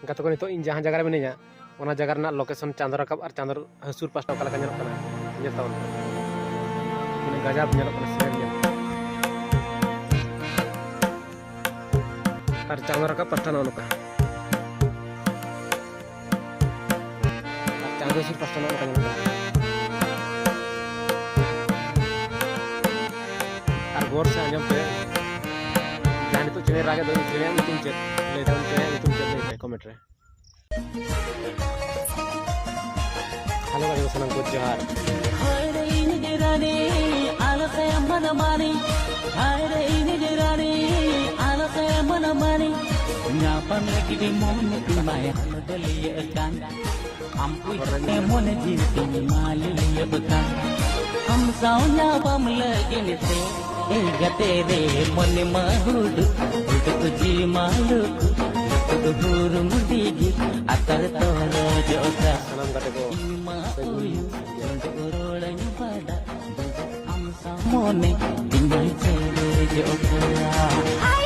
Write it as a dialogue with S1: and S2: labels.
S1: गाते को नितो इन जहां जगह रे मिनिया ओना जगह रना लोकेशन चांदो राकाब और चांदो हसूर पास्टा ओका लका ñelok kana ñel tawn mune gajab ñelok kana sen ñel ar चांदो राकाब पास्टा ना ओका ar चांदो हसूर पास्टा ना ओका ñelok ar gor se anjom pe jahan itu cene raga do cene nyutum chet le daun cene nyutum chet le comment re halo guys senang ko johar
S2: hayre ini dirani ala kaya mana mani hayre ini dirani ala kaya mana mani ngapan lagi di mon ki maya daliya kan ampu te mon jinti maliya bekan हम साउnya pam lagi ni te gate re mon mahud ji maluk huru mudigi atar toro joka
S1: salam gate ko
S2: mone tinggal cewek joka